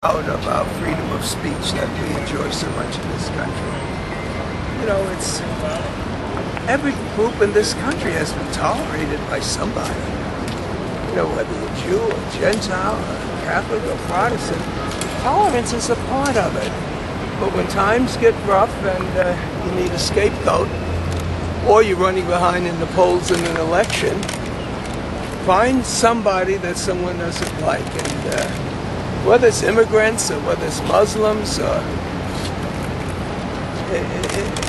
Out of our freedom of speech that we enjoy so much in this country. You know, it's every group in this country has been tolerated by somebody. You know, whether you're Jew or Gentile or Catholic or Protestant, tolerance is a part of it. But when times get rough and you need a scapegoat, or you're running behind in the polls in an election, find somebody that someone doesn't like. And whether it's immigrants or whether it's Muslims,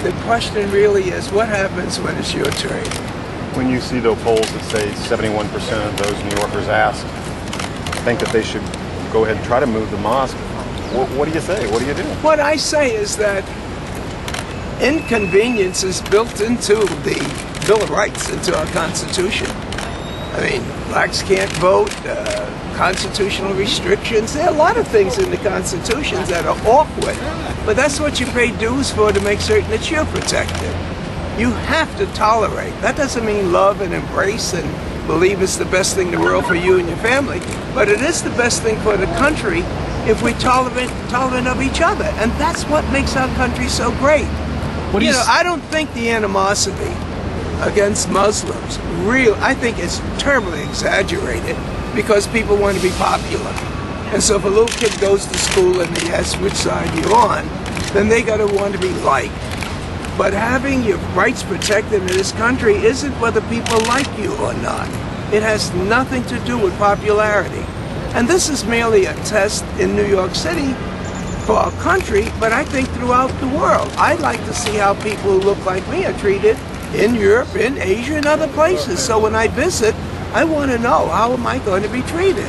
the question really is, what happens when it's your turn? When you see those polls that say 71% of those New Yorkers asked think that they should go ahead and try to move the mosque, what do you say? What do you do? What I say is that inconvenience is built into the Bill of Rights, into our Constitution. I mean, blacks can't vote, constitutional restrictions. There are a lot of things in the Constitution that are awkward, but that's what you pay dues for, to make certain that you're protected. You have to tolerate. That doesn't mean love and embrace and believe it's the best thing in the world for you and your family, but it is the best thing for the country if we're tolerant of each other, and that's what makes our country so great. You know, I don't think the animosity against Muslims, I think it's terribly exaggerated because people want to be popular. And so if a little kid goes to school and they ask which side you're on, then they got to want to be liked. But having your rights protected in this country isn't whether people like you or not. It has nothing to do with popularity. And this is merely a test in New York City for our country, but I think throughout the world. I'd like to see how people who look like me are treated in Europe, in Asia, and other places. So when I visit, I want to know, how am I going to be treated?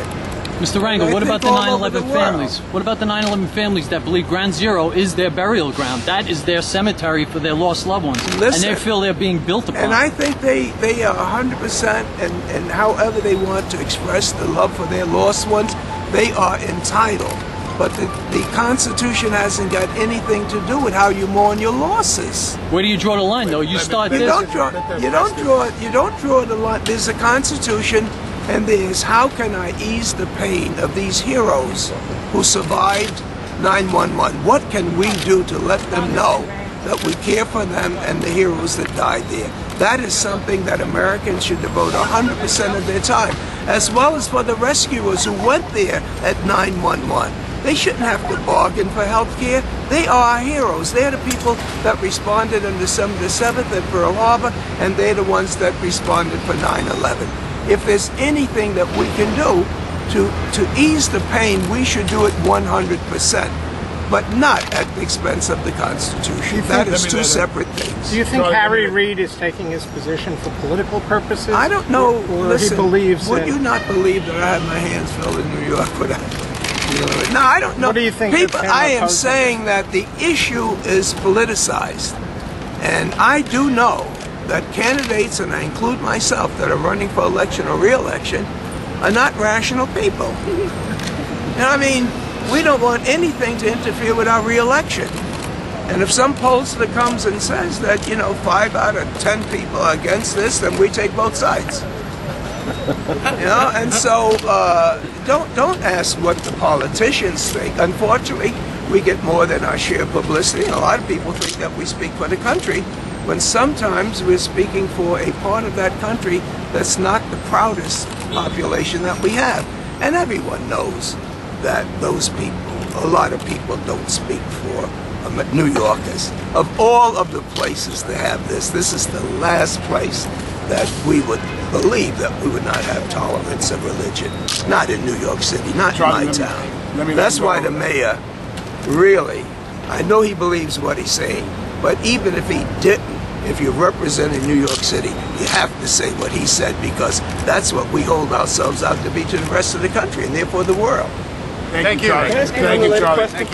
Mr. Rangel, what about the 9/11 families? What about the 9/11 families that believe Ground Zero is their burial ground? That is their cemetery for their lost loved ones. Listen, and they feel they're being built upon. And I think they are 100%, and however they want to express the love for their lost ones, they are entitled. But the Constitution hasn't got anything to do with how you mourn your losses. Where do you draw the line, though? You start you this. You don't draw the line. There's a Constitution, and there's how can I ease the pain of these heroes who survived 9/11? What can we do to let them know that we care for them and the heroes that died there? That is something that Americans should devote 100% of their time, as well as for the rescuers who went there at 9/11. They shouldn't have to bargain for health care. They are our heroes. They're the people that responded on December the 7th at Pearl Harbor, and they're the ones that responded for 9/11. If there's anything that we can do to ease the pain, we should do it 100%, but not at the expense of the Constitution. That is two separate things. Do you think Harry Reid is taking his position for political purposes? I don't know. Or Listen, he believes would you not believe that I have my hands filled in New York with that? No, I don't know. What do you think? People, I am saying that the issue is politicized. And I do know that candidates, and I include myself, that are running for election or re-election, are not rational people. And I mean, we don't want anything to interfere with our re-election. And if some pollster comes and says that, 5 out of 10 people are against this, then we take both sides. And so don't ask what the politicians think. Unfortunately, we get more than our share of publicity. A lot of people think that we speak for the country, when sometimes we're speaking for a part of that country that's not the proudest population that we have. And everyone knows that those people, a lot of people, don't speak for New Yorkers. Of all of the places to have this is the last place that we would believe that we would not have tolerance of religion. Not in New York City, not in my town. That's why the mayor, really, I know he believes what he's saying, but even if he didn't, if you're representing New York City, you have to say what he said, because that's what we hold ourselves out to be to the rest of the country and therefore the world. Thank you. Thank you, Charlie. Thank you.